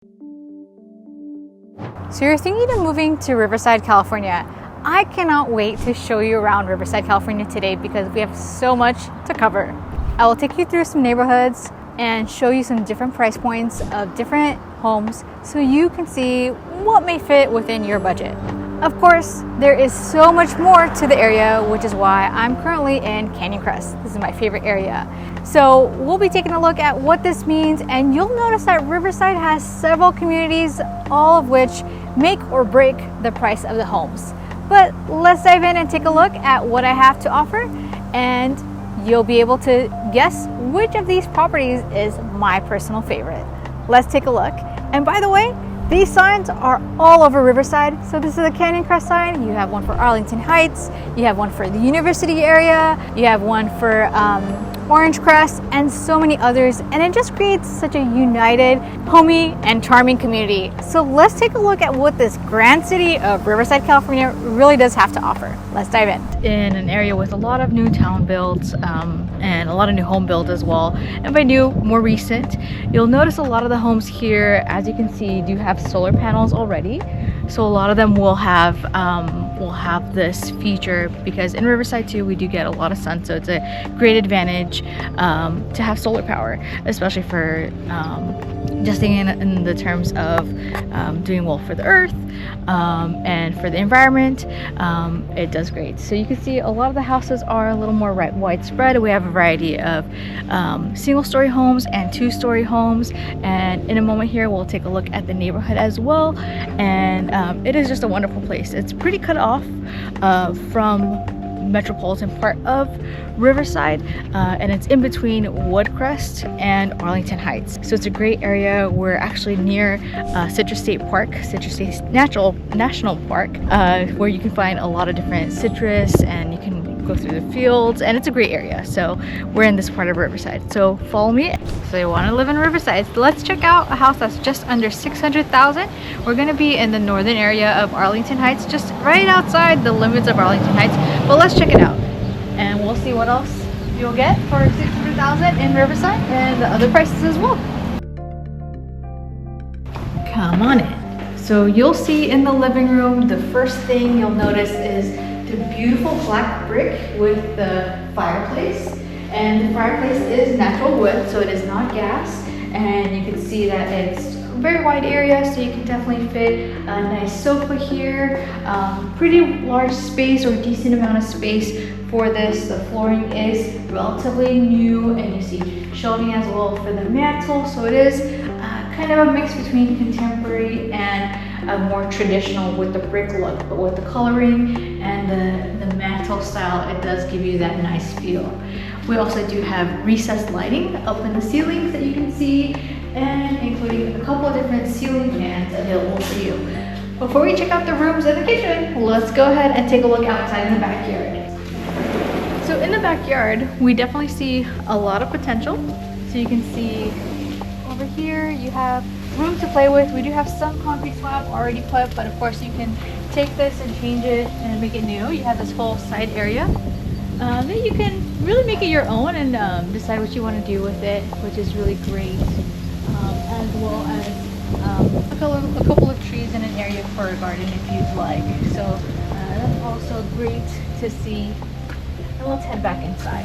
So you're thinking of moving to Riverside, California. I cannot wait to show you around Riverside, California today because we have so much to cover. I will take you through some neighborhoods and show you some different price points of different homes so you can see what may fit within your budget. Of course, there is so much more to the area, which is why I'm currently in Canyon Crest. This is my favorite area. So we'll be taking a look at what this means, and you'll notice that Riverside has several communities, all of which make or break the price of the homes. But let's dive in and take a look at what I have to offer, and you'll be able to guess which of these properties is my personal favorite. Let's take a look. And by the way, these signs are all over Riverside. So this is a Canyon Crest sign. You have one for Arlington Heights. You have one for the university area. You have one for Orange Crest and so many others. And it just creates such a united, homey, and charming community. So let's take a look at what this grand city of Riverside, California really does have to offer. Let's dive in. In an area with a lot of new town builds and a lot of new home builds as well. And by new, more recent, you'll notice a lot of the homes here, as you can see, do have solar panels already. So a lot of them will have this feature because in Riverside too we do get a lot of sun, so it's a great advantage to have solar power, especially for just thinking in the terms of doing well for the earth and for the environment. It does great. So you can see a lot of the houses are a little more widespread. We have a variety of single-story homes and two-story homes, and in a moment here we'll take a look at the neighborhood as well. And it is just a wonderful place. It's pretty cut off from metropolitan part of Riverside, and it's in between Woodcrest and Arlington Heights. So it's a great area. We're actually near Citrus State Park, Citrus State National Park, where you can find a lot of different citrus and you can go through the fields, and it's a great area. So we're in this part of Riverside, so follow me. So you want to live in Riverside, so let's check out a house that's just under 600,000. We're going to be in the northern area of Arlington Heights, just right outside the limits of Arlington Heights, but let's check it out and we'll see what else you'll get for 600,000 in Riverside and the other prices as well. Come on in. So you'll see in the living room, the first thing you'll notice is the beautiful black brick with the fireplace, and the fireplace is natural wood, so it is not gas, and you can see that it's a very wide area, so you can definitely fit a nice sofa here. Pretty large space, or decent amount of space for this. The flooring is relatively new, and you see shelving as well for the mantle, so it is kind of a mix between contemporary and more traditional with the brick look, but with the coloring and the mantle style, it does give you that nice feel. We also do have recessed lighting up in the ceilings that you can see, and including a couple of different ceiling fans available for you. Before we check out the rooms and the kitchen, let's go ahead and take a look outside in the backyard. So in the backyard, we definitely see a lot of potential. So you can see over here, you have room to play with. We do have some concrete slab already put, but of course you can take this and change it and make it new. You have this whole side area that you can really make it your own and decide what you want to do with it, which is really great. As well as a couple of trees in an area for a garden if you'd like. So that's also great to see. And let's head back inside.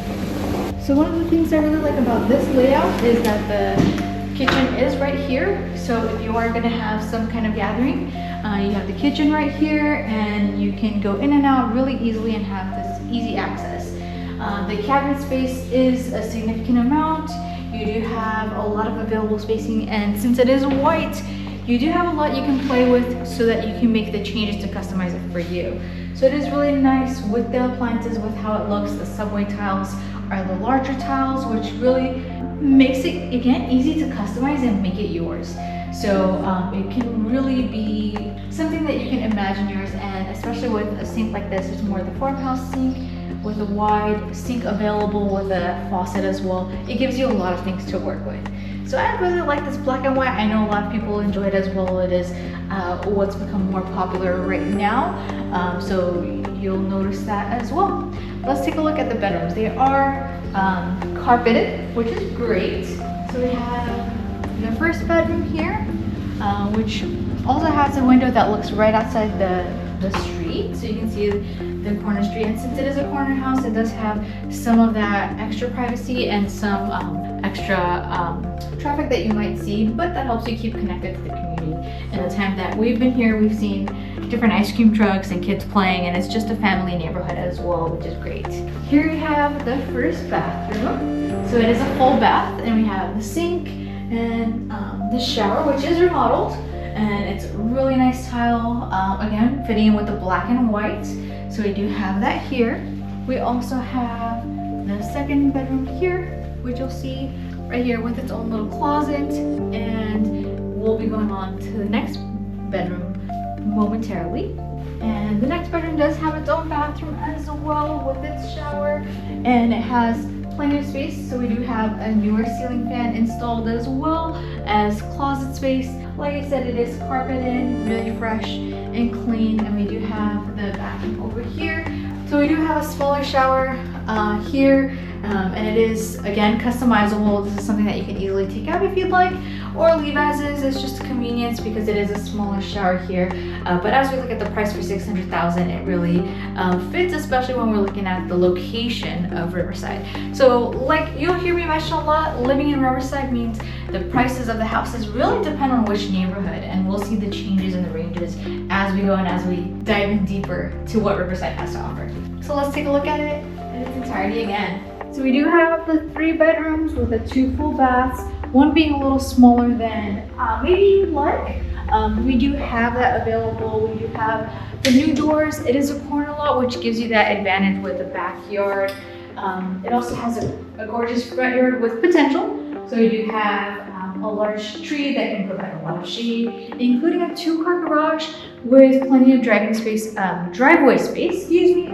So one of the things I really like about this layout is that the kitchen is right here. So if you are going to have some kind of gathering, you have the kitchen right here, and you can go in and out really easily and have this easy access. The cabinet space is a significant amount. You do have a lot of available spacing, and since it is white, you do have a lot you can play with so that you can make the changes to customize it for you. So it is really nice with the appliances, with how it looks. The subway tiles are the larger tiles, which really makes it, again, easy to customize and make it yours. So it can really be something that you can imagine yours, and especially with a sink like this, it's more the farmhouse sink with a wide sink available with a faucet as well. It gives you a lot of things to work with. So I really like this black and white. I know a lot of people enjoy it as well. It is what's become more popular right now. So you'll notice that as well. Let's take a look at the bedrooms. They are carpeted, which is great. So we have the first bedroom here. which also has a window that looks right outside the street, so you can see the corner street. And since it is a corner house, it does have some of that extra privacy and some extra traffic that you might see, but that helps you keep connected to the community. In the time that we've been here, we've seen different ice cream trucks and kids playing, and it's just a family neighborhood as well, which is great. Here we have the first bathroom. So it is a full bath, and we have the sink and the shower, which is remodeled, and it's really nice tile, again fitting in with the black and white. So we do have that here. We also have the second bedroom here, which you'll see right here with its own little closet, and we'll be going on to the next bedroom momentarily. And the next bedroom does have its own bathroom as well with its shower, and it has plenty of space. So we do have a newer ceiling fan installed as well as closet space. Like I said, it is carpeted, really fresh and clean, and we do have the bathroom over here. So we do have a smaller shower here, and it is again customizable. This is something that you can easily take out if you'd like, or leave as is. It's just a convenience because it is a smaller shower here. But as we look at the price for $600,000, it really fits, especially when we're looking at the location of Riverside. So like you'll hear me mention a lot, living in Riverside means the prices of the houses really depend on which neighborhood, and we'll see the changes in the ranges as we go and as we dive in deeper to what Riverside has to offer. So let's take a look at it in its entirety again. So we do have the 3 bedrooms with the 2 full baths, one being a little smaller than maybe you'd like. We do have that available. We do have the new doors. It is a corner lot, which gives you that advantage with the backyard. It also has a gorgeous front yard with potential. So we do have a large tree that can provide a lot of shade, including a 2-car garage with plenty of driveway space,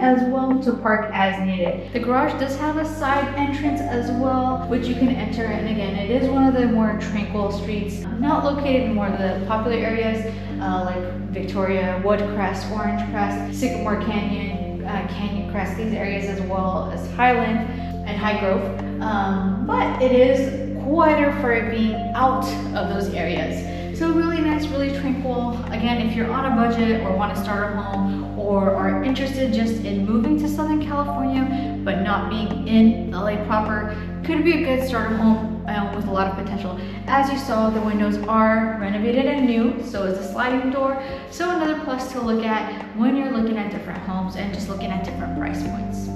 as well to park as needed. The garage does have a side entrance as well, which you can enter. And again, it is one of the more tranquil streets, not located in more of the popular areas like Victoria, Crest, Orange Crest, Sycamore Canyon, Canyon Crest, these areas, as well as Highland and Highgrove. But it is quieter for it being out of those areas. So really nice, really tranquil. Again, if you're on a budget or want to start a home or are interested just in moving to Southern California but not being in LA proper, could be a good starter home with a lot of potential. As you saw, the windows are renovated and new, so is the sliding door. So another plus to look at when you're looking at different homes and just looking at different price points.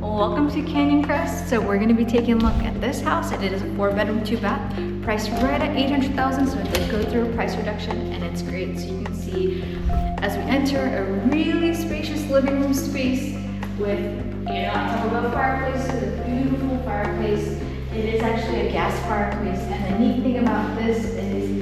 Welcome to Canyon Crest. So we're going to be taking a look at this house. It is a 4-bedroom, 2-bath, priced right at $800,000. So it did go through a price reduction, and it's great. So you can see as we enter a really spacious living room space with, on top of a fireplace, a beautiful fireplace. It is actually a gas fireplace, and the neat thing about this is,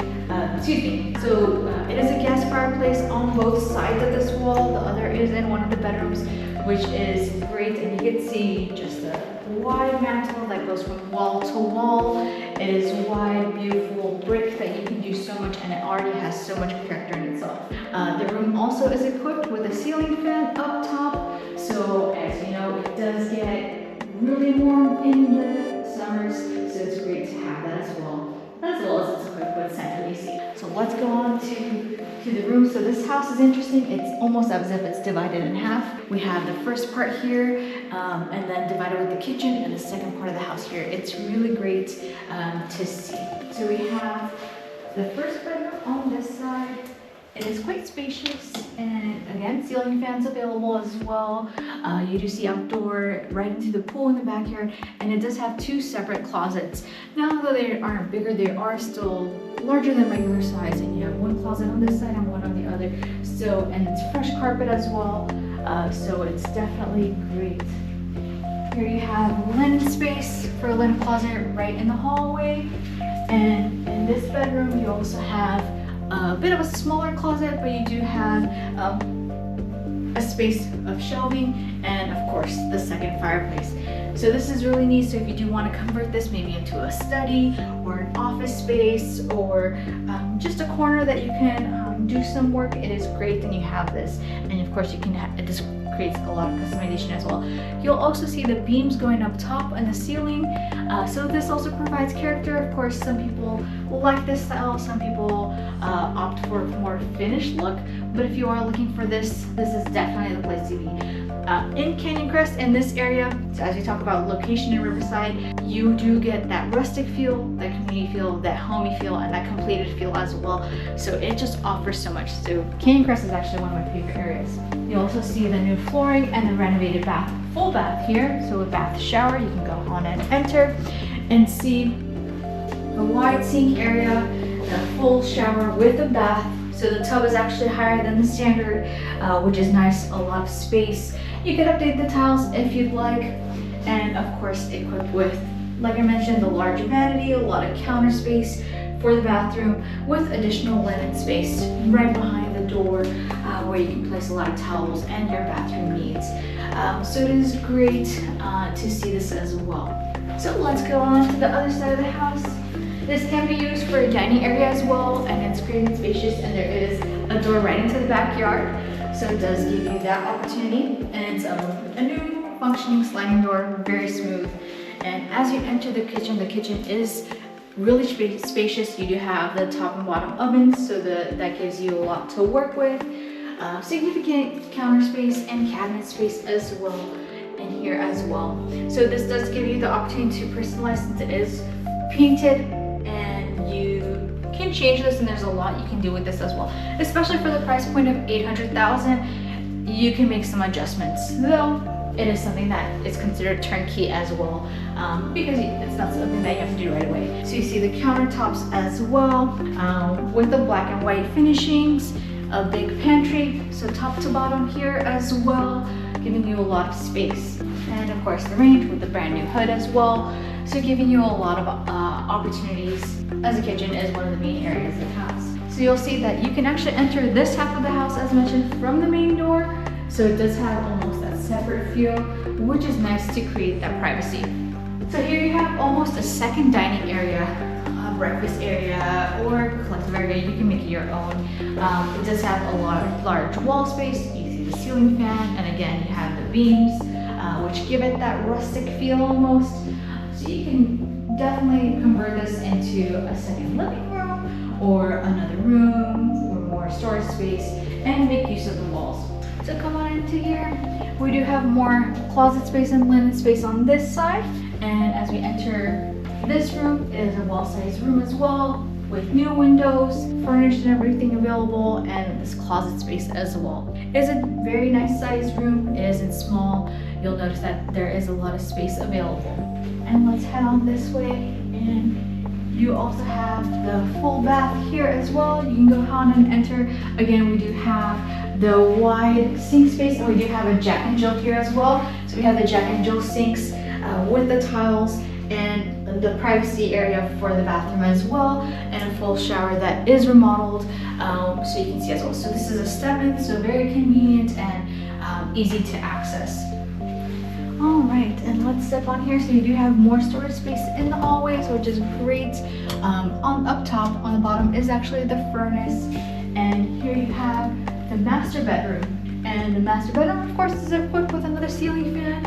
it is a gas fireplace on both sides of this wall. The other is in one of the bedrooms, which is great, and you can see just a wide mantle that goes from wall to wall. It is wide, beautiful brick that you can do so much, and it already has so much character in itself. The room also is equipped with a ceiling fan up top, so as you know, it does get really warm in the summers, so it's great to have that as well as it's equipped with central AC. So let's go on to the room. So this house is interesting. It's almost as if it's divided in half. We have the first part here, and then divided with the kitchen, and the second part of the house here. It's really great to see. So we have the first bedroom on this side. It is quite spacious, and again, ceiling fans available as well. You do see outdoor right into the pool in the backyard, and it does have 2 separate closets. Now, though they aren't bigger, they are still larger than regular size, and you have 1 closet on this side and 1 on the other. So, and it's fresh carpet as well, so it's definitely great. Here you have linen space for a linen closet right in the hallway, and in this bedroom you also have a bit of a smaller closet, but you do have a space of shelving, and of course the second fireplace. So this is really neat. So if you do want to convert this maybe into a study or an office space, or just a corner that you can do some work, it is great. Then you have this, and of course you can it just creates a lot of customization as well. You'll also see the beams going up top and the ceiling, so this also provides character. Of course, some people like this style, some people opt for a more finished look, but if you are looking for this, this is definitely the place to be. In Canyon Crest, in this area, so as we talk about location in Riverside, you do get that rustic feel, that community feel, that homey feel, and that completed feel as well. So it just offers so much. So Canyon Crest is actually one of my favorite areas. You also see the new flooring and the renovated bath, full bath here. So with bath shower, you can go on and enter and see a wide sink area, a full shower with a bath. So the tub is actually higher than the standard, which is nice, a lot of space. You can update the tiles if you'd like, and of course equipped with, like I mentioned, the large vanity, a lot of counter space for the bathroom, with additional linen space right behind the door, where you can place a lot of towels and your bathroom needs. So it is great to see this as well. So let's go on to the other side of the house. This can be used for a dining area as well, and it's great and spacious, and there is a door right into the backyard. So it does give you that opportunity, and it's a new functioning sliding door, very smooth. And as you enter the kitchen is really spacious. You do have the top and bottom ovens, so that gives you a lot to work with. Significant counter space and cabinet space as well, and here as well. So this does give you the opportunity to personalize, since it is painted, and you can change this, and there's a lot you can do with this as well. Especially for the price point of $800,000, you can make some adjustments, though it is something that is considered turnkey as well, because it's not something that you have to do right away. So you see the countertops as well, with the black and white finishings, a big pantry, so top to bottom here as well, giving you a lot of space. And of course the range with the brand new hood as well, so giving you a lot of opportunities, as the kitchen is one of the main areas of the house. So you'll see that you can actually enter this half of the house, as mentioned, from the main door. So it does have almost that separate feel, which is nice to create that privacy. So here you have almost a second dining area, a breakfast area, or collective area. You can make it your own. It does have a lot of large wall space. You see the ceiling fan, and again, you have the beams, which give it that rustic feel almost. So you can definitely convert this into a second living room, or another room, or more storage space, and make use of the walls. So come on into here. We do have more closet space and linen space on this side. And as we enter this room, it is a wall-sized room as well, with new windows, furnished and everything available, and this closet space as well. It is a very nice sized room. It isn't small. You'll notice that there is a lot of space available. And let's head on this way, and you also have the full bath here as well. You can go on and enter. Again, we do have the wide sink space, and we do have a Jack and Jill here as well. So we have the Jack and Jill sinks with the tiles, and the privacy area for the bathroom as well, and a full shower that is remodeled, so you can see as well. So this is a step-in, so very convenient and easy to access. All right, and let's step on here. So you do have more storage space in the hallways, which is great. On up top, on the bottom, is actually the furnace, and here you have the master bedroom. And the master bedroom, of course, is equipped with another ceiling fan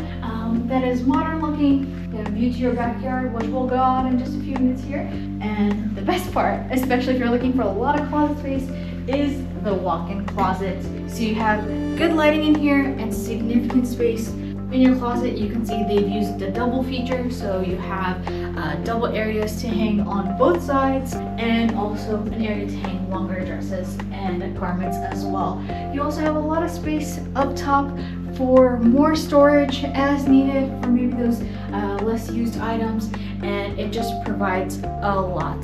that is modern looking. You have a view to your backyard, which we'll go on in just a few minutes here. And the best part, especially if you're looking for a lot of closet space, is the walk-in closet. So you have good lighting in here and significant space. In your closet, you can see they've used the double feature, so you have double areas to hang on both sides, and also an area to hang longer dresses and garments as well. You also have a lot of space up top for more storage as needed for maybe those less used items, and it just provides a lot.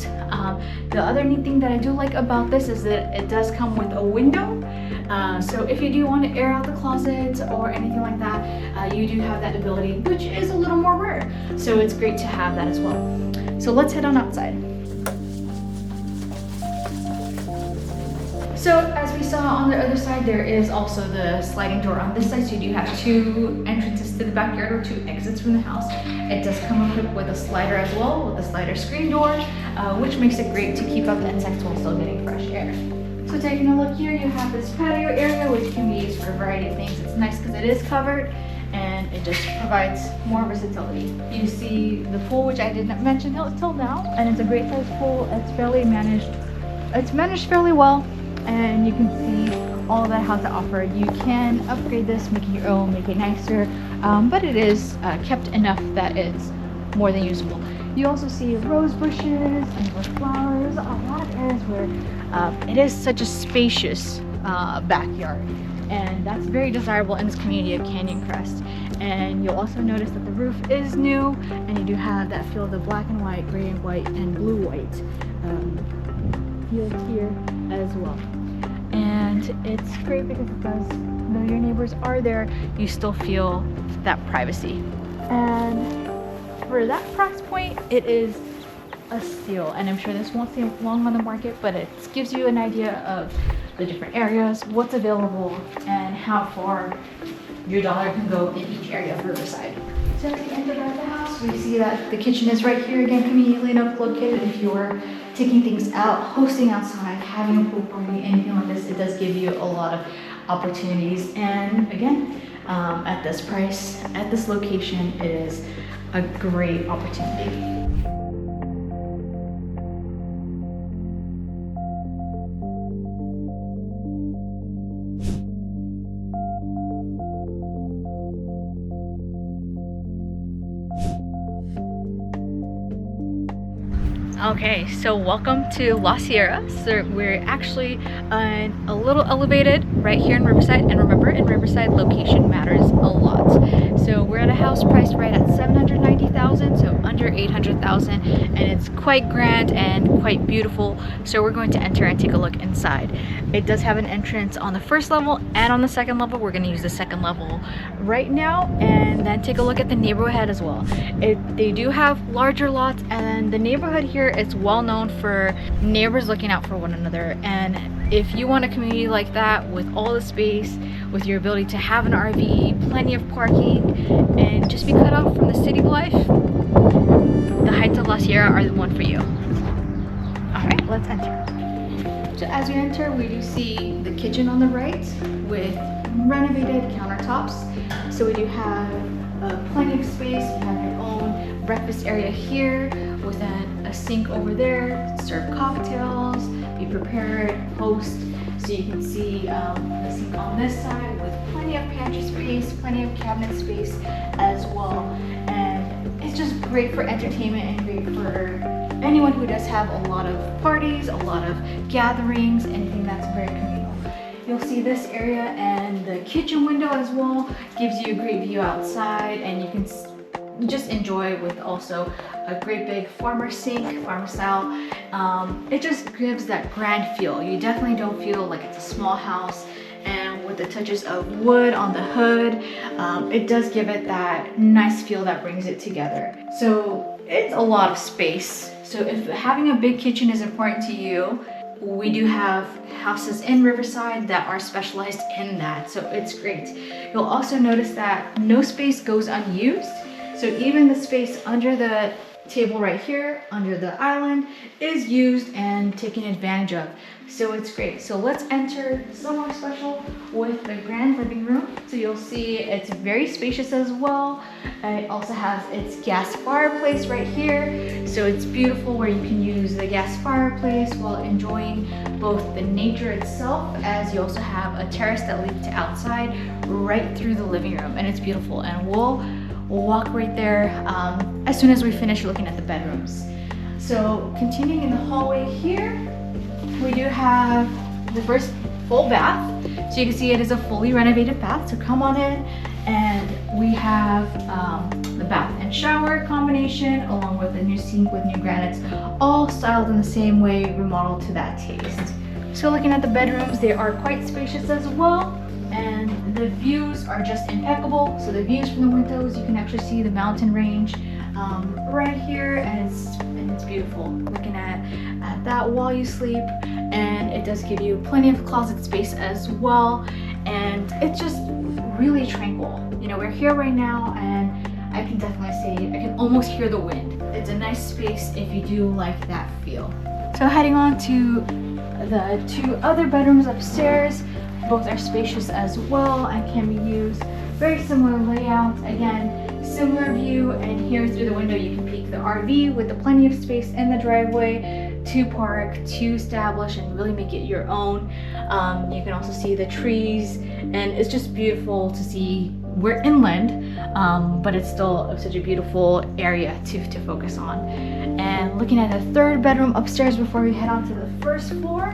The other neat thing that I do like about this is that it does come with a window. So if you do want to air out the closet or anything like that, you do have that ability, which is a little more rare. So it's great to have that as well. So let's head on outside. So as we saw on the other side, there is also the sliding door on this side. So you do have 2 entrances to the backyard or 2 exits from the house. It does come equipped with a slider as well, with a slider screen door, which makes it great to keep out the insects while still getting fresh air. So taking a look here, you have this patio area, which can be used for a variety of things. It's nice because it is covered and it just provides more versatility. You see the pool, which I did not mention till now, and it's a great size pool. It's fairly managed. It's managed fairly well, and you can see all that has to offer. You can upgrade this, make it your own, make it nicer, but it is kept enough that it's more than usable. You also see rose bushes and more flowers, a lot of areas where it is such a spacious backyard, and that's very desirable in this community of Canyon Crest. And you'll also notice that the roof is new, and you do have that feel of the black and white, gray and white, and blue-white field here as well. And it's great because it does, though your neighbors are there, you still feel that privacy. And for that price point, it is a steal. And I'm sure this won't seem long on the market, but it gives you an idea of the different areas, what's available, and how far your dollar can go in each area of Riverside. So at the end of the house, we see that the kitchen is right here again, conveniently enough located. If you're taking things out, hosting outside, having a pool party, anything like this, it does give you a lot of opportunities. And again, at this price, at this location, it is a great opportunity. Okay, so welcome to La Sierra. So we're actually a little elevated right here in Riverside, and remember, in Riverside, location matters a lot. So we're at a house priced right at $790,000, so under $800,000, and it's quite grand and quite beautiful. So we're going to enter and take a look inside. It does have an entrance on the first level and on the second level. We're going to use the second level right now, and then take a look at the neighborhood as well. They do have larger lots, and the neighborhood here is well known for neighbors looking out for one another. And if you want a community like that with all the space, with your ability to have an RV, plenty of parking, and just be cut off from the city life, the Heights of La Sierra are the one for you. All right, let's enter. So as we enter, we do see the kitchen on the right with renovated countertops. So we do have plenty of space. You have your own breakfast area here with a sink over there, serve cocktails, be prepared, host. So you can see the sink on this side with plenty of pantry space, plenty of cabinet space as well. And it's just great for entertainment and great for anyone who does have a lot of parties, a lot of gatherings, anything that's very communal. You'll see this area, and the kitchen window as well gives you a great view outside, and you can just enjoy with also a great big farmer sink, farmer style. It just gives that grand feel. You definitely don't feel like it's a small house, and with the touches of wood on the hood, it does give it that nice feel that brings it together. So it's a lot of space. So if having a big kitchen is important to you, we do have houses in Riverside that are specialized in that, so it's great. You'll also notice that no space goes unused. So even the space under the table right here, under the island, is used and taken advantage of. So it's great. So let's enter somewhere special with the grand living room. So you'll see it's very spacious as well. It also has its gas fireplace right here. So it's beautiful where you can use the gas fireplace while enjoying both the nature itself, as you also have a terrace that leads to outside right through the living room, and it's beautiful. And we'll walk right there as soon as we finish looking at the bedrooms. So continuing in the hallway here, we do have the first full bath. So you can see it is a fully renovated bath. So come on in, and we have the bath and shower combination along with a new sink with new granites, all styled in the same way, remodeled to that taste. So looking at the bedrooms, they are quite spacious as well. And the views are just impeccable. So the views from the windows, you can actually see the mountain range right here, and it's beautiful. Looking at that while you sleep, and it does give you plenty of closet space as well, and it's just really tranquil. You know, we're here right now and I can definitely say I can almost hear the wind. It's a nice space if you do like that feel. So heading on to the 2 other bedrooms upstairs, both are spacious as well and can be used. Very similar layout, again, similar view, and here through the window you can peek the RV with the plenty of space in the driveway to park, to establish and really make it your own. You can also see the trees, and it's just beautiful to see. We're inland, but it's still such a beautiful area to focus on. And looking at the 3rd bedroom upstairs before we head on to the 1st floor,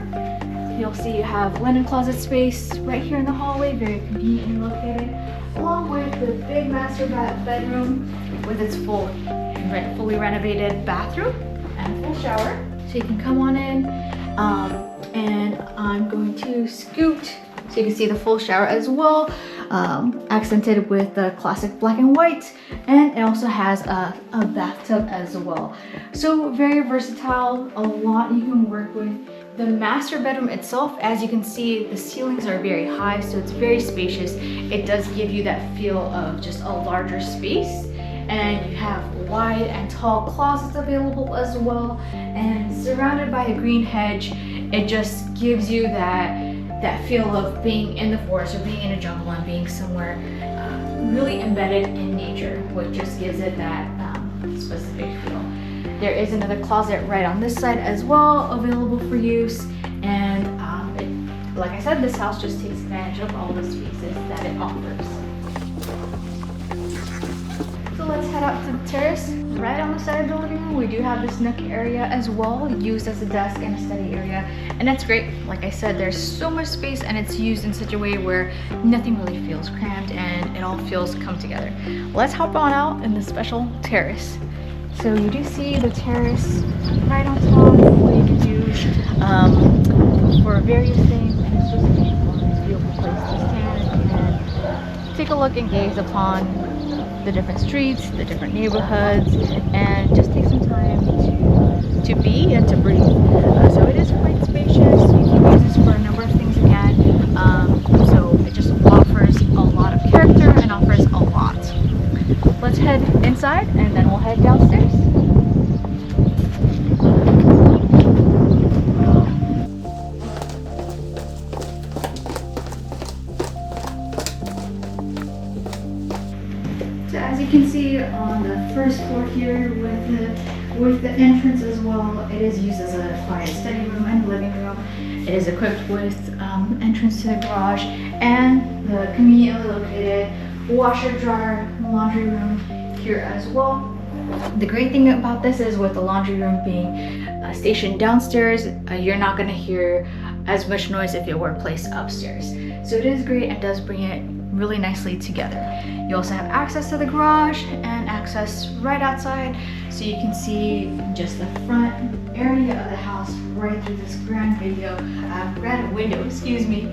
you'll see you have linen closet space right here in the hallway, very conveniently located, along with the big master bedroom with its fully renovated bathroom and full shower. So you can come on in, and I'm going to scoot so you can see the full shower as well, accented with the classic black and white, and it also has a bathtub as well. So very versatile, a lot you can work with. The master bedroom itself, as you can see, the ceilings are very high, so it's very spacious. It does give you that feel of just a larger space, and you have wide and tall closets available as well, and surrounded by a green hedge. It just gives you that feel of being in the forest or being in a jungle and being somewhere really embedded in nature, which just gives it that specific feel. There is another closet right on this side as well, available for use, and like I said, this house just takes advantage of all the spaces that it offers. So let's head out to the terrace. Right on the side of the living room, we do have this nook area as well, used as a desk and a study area, and that's great. Like I said, there's so much space and it's used in such a way where nothing really feels crammed and it all feels come together. Let's hop on out in the special terrace. So you do see the terrace right on top, what you can use for various things, and it's just a beautiful place to stand and take a look and gaze upon the different streets, the different neighborhoods, and just take some time to be and to breathe. So it is quite spacious. You can use this for a number of things again. So it just offers a lot of character and offers a lot. Let's head inside and then we'll head downstairs. So as you can see on the 1st floor here with the entrance as well, it is used as a quiet study room and living room. It is equipped with entrance to the garage and the conveniently located washer, dryer, laundry room here as well. The great thing about this is with the laundry room being stationed downstairs, you're not going to hear as much noise if it were placed upstairs. So it is great and does bring it really nicely together. You also have access to the garage and access right outside, so you can see just the front area of the house right through this grand window, excuse me,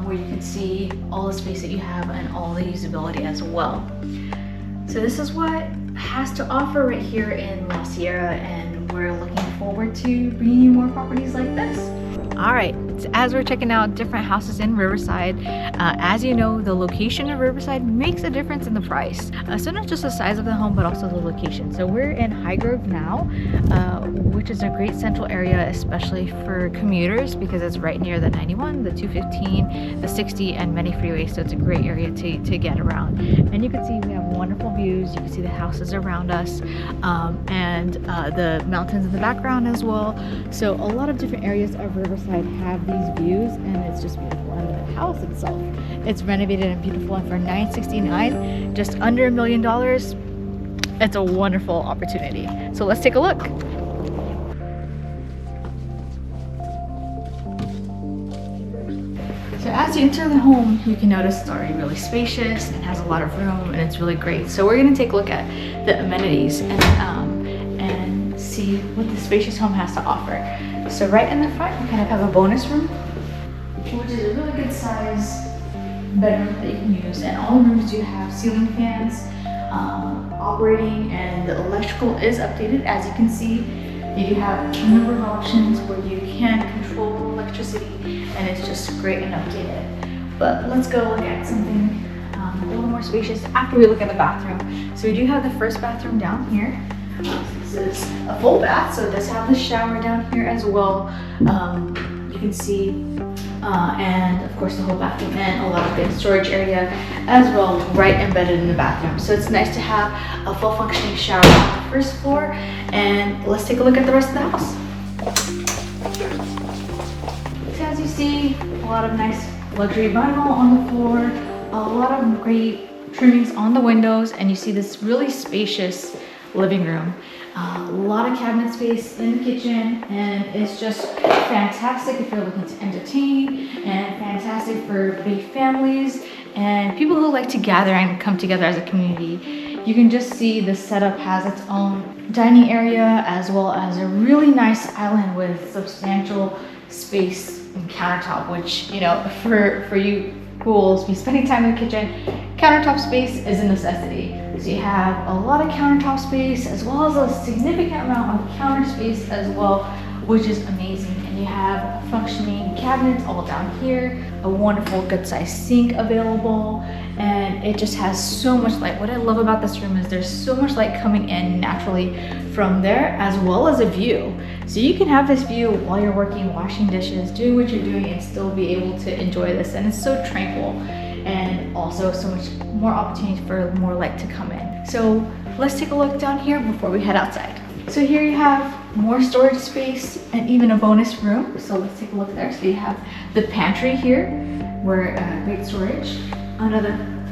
where you can see all the space that you have and all the usability as well. So this is what has to offer right here in La Sierra, and we're looking forward to bringing you more properties like this. All right, so as we're checking out different houses in Riverside, as you know, the location of Riverside makes a difference in the price. So not just the size of the home, but also the location. So we're in Highgrove now, which is a great central area, especially for commuters, because it's right near the 91, the 215, the 60, and many freeways. So it's a great area to get around. And you can see we have wonderful views. You can see the houses around us, and the mountains in the background as well. So a lot of different areas of Riverside have these views, and it's just beautiful. And the house itself, it's renovated and beautiful, and for $969, just under $1 million, it's a wonderful opportunity. So let's take a look. So as you enter the home, you can notice it's already really spacious and has a lot of room, and it's really great. So we're going to take a look at the amenities and see what the spacious home has to offer. So right in the front, you kind of have a bonus room, which is a really good size bedroom that you can use. And all the rooms do have ceiling fans operating, and the electrical is updated. As you can see, You do have a number of options where you can control electricity, and it's just great and updated. But let's go look at something a little more spacious after we look at the bathroom. So we do have the first bathroom down here. This is a full bath, so it does have the shower down here as well. You can see, and of course the whole bathroom and a lot of good storage area as well, right embedded in the bathroom. So it's nice to have a full functioning shower on the first floor. And let's take a look at the rest of the house. So as you see, a lot of nice luxury vinyl on the floor, a lot of great trimmings on the windows, and you see this really spacious living room. A lot of cabinet space in the kitchen, and it's just fantastic if you're looking to entertain, and fantastic for big families and people who like to gather and come together as a community. You can just see the setup has its own dining area as well as a really nice island with substantial space and countertop, which, you know, for you who will be spending time in the kitchen, countertop space is a necessity. So you have a lot of countertop space as well as a significant amount of counter space as well, which is amazing. And you have functioning cabinets all down here, a wonderful good sized sink available, and it just has so much light. What I love about this room is there's so much light coming in naturally from there, as well as a view. So you can have this view while you're working, washing dishes, doing what you're doing, and still be able to enjoy this. And it's so tranquil, and also so much more opportunity for more light to come in. So let's take a look down here before we head outside. So here you have more storage space and even a bonus room. So let's take a look there. So you have the pantry here, where great storage. Another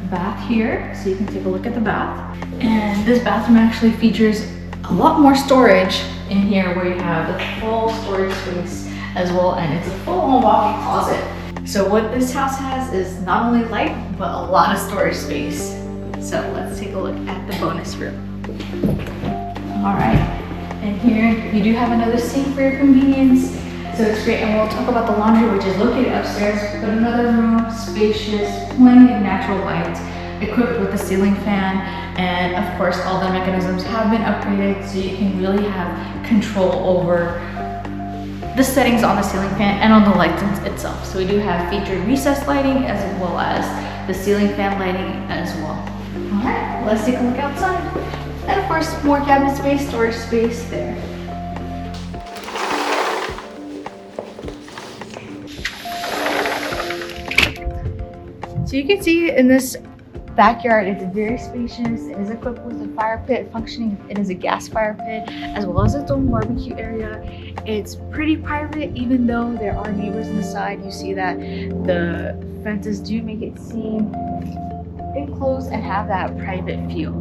bath here, so you can take a look at the bath. And this bathroom actually features a lot more storage in here, where you have the full storage space as well, and it's a full walk-in closet. So what this house has is not only light, but a lot of storage space. So let's take a look at the bonus room. All right, and here you do have another sink for your convenience. So it's great, and we'll talk about the laundry, which is located upstairs, but another room, spacious, plenty of natural light, equipped with a ceiling fan, and of course all the mechanisms have been upgraded, so you can really have control over the settings on the ceiling fan and on the lights itself. So we do have featured recessed lighting as well as the ceiling fan lighting as well. All right, let's take a look outside. And of course, more cabinet space, storage space there. So you can see in this backyard, it's very spacious. It is equipped with a fire pit functioning. It is a gas fire pit, as well as its own barbecue area. It's pretty private, even though there are neighbors on the side. You see that the fences do make it seem enclosed and have that private feel.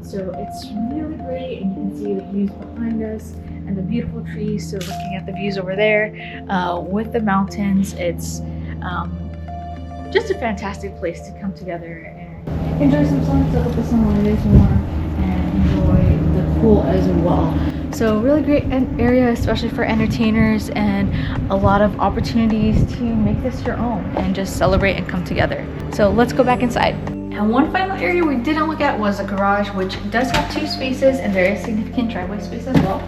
So it's really great, and you can see the views behind us and the beautiful trees. So looking at the views over there with the mountains, it's just a fantastic place to come together and enjoy some sun, soak up the sun while it is warm, and enjoy the pool as well. So really great area, especially for entertainers, and a lot of opportunities to make this your own and just celebrate and come together. So let's go back inside. And one final area we didn't look at was a garage, which does have 2 spaces, and there is significant driveway space as well.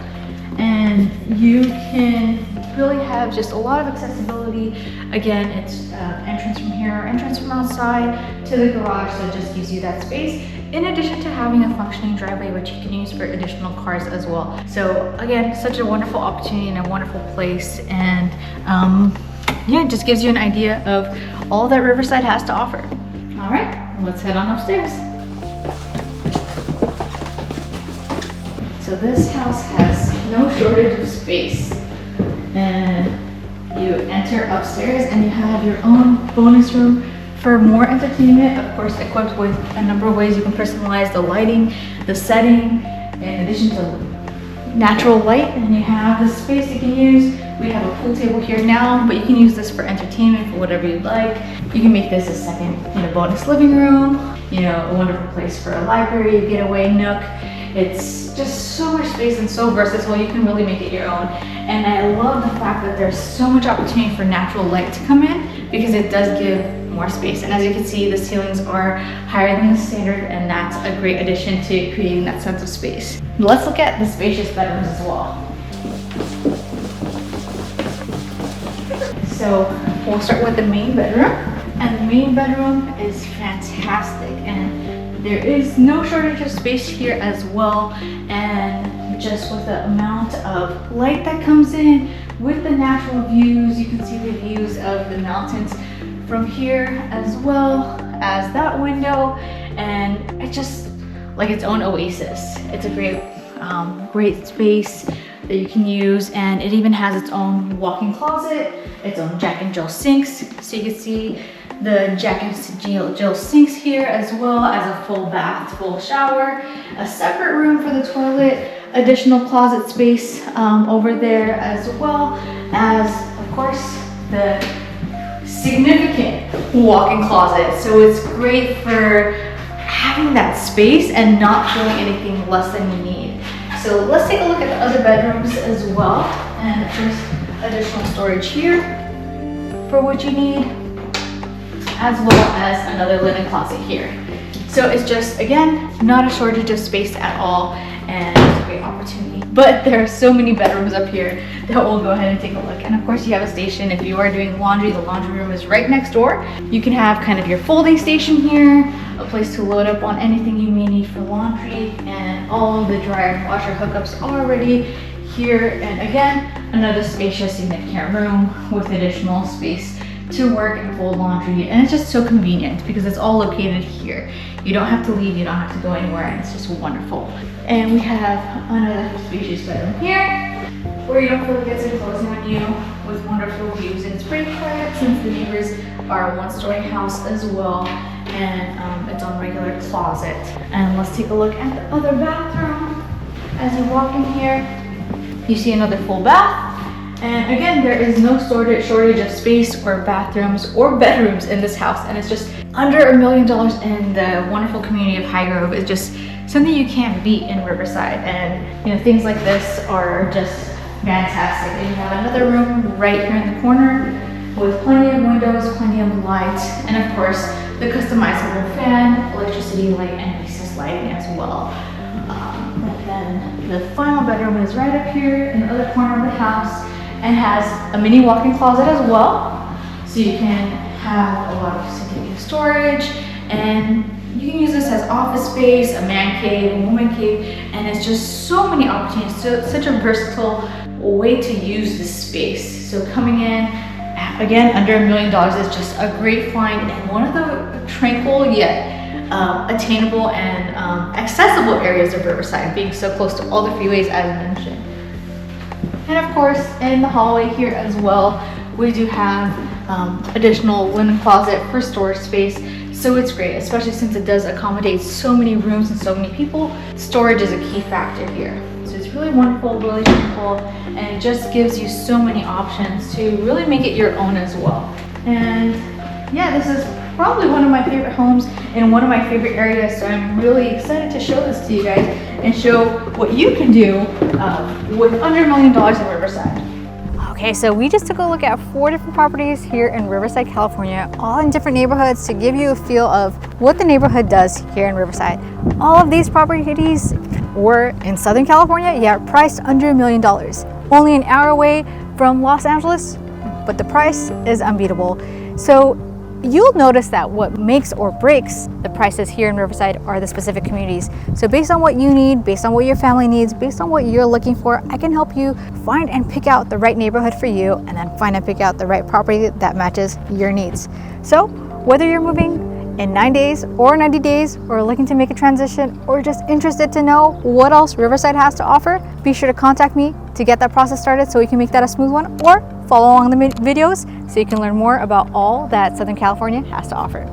And you can really have just a lot of accessibility. Again, it's entrance from here, entrance from outside to the garage, so it just gives you that space, in addition to having a functioning driveway, which you can use for additional cars as well. So again, such a wonderful opportunity and a wonderful place, and yeah, it just gives you an idea of all that Riverside has to offer. All right, let's head on upstairs. So this house has no shortage of space, and you enter upstairs and you have your own bonus room for more entertainment, of course equipped with a number of ways you can personalize the lighting, the setting, in addition to natural light. And you have the space you can use. We have a pool table here now, but you can use this for entertainment, for whatever you'd like. You can make this a second, bonus living room, a wonderful place for a library, getaway nook. It's just so much space and so versatile. You can really make it your own. And I love the fact that there's so much opportunity for natural light to come in, because it does give more space. And as you can see, the ceilings are higher than the standard, and that's a great addition to creating that sense of space. Let's look at the spacious bedrooms as well. So we'll start with the main bedroom, and the main bedroom is fantastic, and there is no shortage of space here as well. And just with the amount of light that comes in with the natural views, you can see the views of the mountains from here as well as that window, and it's just like its own oasis. It's a great space that you can use, and it even has its own walk-in closet, its own Jack and Jill sinks. So you can see the Jack and Jill sinks here, as well as a full bath, full shower, a separate room for the toilet, additional closet space over there, as well as, of course, the significant walk-in closet. So it's great for having that space and not feeling anything less than you need. So let's take a look at the other bedrooms as well. And there's additional storage here for what you need, as well as another linen closet here. So it's just, again, not a shortage of space at all, and it's a great opportunity. But there are so many bedrooms up here that we'll go ahead and take a look. And of course, you have a station. If you are doing laundry, the laundry room is right next door. You can have kind of your folding station here, a place to load up on anything you may need for laundry, and all the dryer and washer hookups already here. And again, another spacious, significant room with additional space to work and fold laundry. And it's just so convenient because it's all located here. You don't have to leave, you don't have to go anywhere, and it's just wonderful. And we have another spacious bedroom here where you don't feel like it's enclosing on you, with wonderful views. And it's pretty quiet since the neighbors are a one-story house as well, and its own regular closet. And let's take a look at the other bathroom. As you walk in here, you see another full bath. And again, there is no shortage of space or bathrooms or bedrooms in this house, and it's just under $1 million in the wonderful community of Highgrove. Is just something you can't beat in Riverside. And you know, things like this are just fantastic. And you have another room right here in the corner with plenty of windows, plenty of light, and of course the customizable fan, electricity light, and recessed lighting as well. And then the final bedroom is right up here in the other corner of the house, and has a mini walk-in closet as well. So you can have a lot of significant storage, and you can use this as office space, a man cave, a woman cave, and it's just so many opportunities. So it's such a versatile way to use this space. So coming in, again, under $1 million is just a great find, and one of the tranquil yet attainable and accessible areas of Riverside, being so close to all the freeways as mentioned. And of course, in the hallway here as well, we do have additional linen closet for storage space. So it's great, especially since it does accommodate so many rooms and so many people. Storage is a key factor here. So it's really wonderful, really simple, and it just gives you so many options to really make it your own as well. And yeah, this is probably one of my favorite homes in one of my favorite areas. So I'm really excited to show this to you guys and show what you can do with under $1 million in Riverside. Okay, so we just took a look at 4 different properties here in Riverside, California, all in different neighborhoods to give you a feel of what the neighborhood does here in Riverside. All of these properties were in Southern California, yet priced under $1 million. Only an hour away from Los Angeles, but the price is unbeatable. So you'll notice that what makes or breaks the prices here in Riverside are the specific communities. So based on what you need, based on what your family needs, based on what you're looking for, I can help you find and pick out the right neighborhood for you, and then find and pick out the right property that matches your needs. So whether you're moving in 9 days or 90 days, or looking to make a transition, or just interested to know what else Riverside has to offer, be sure to contact me to get that process started so we can make that a smooth one, or follow along the videos so you can learn more about all that Southern California has to offer.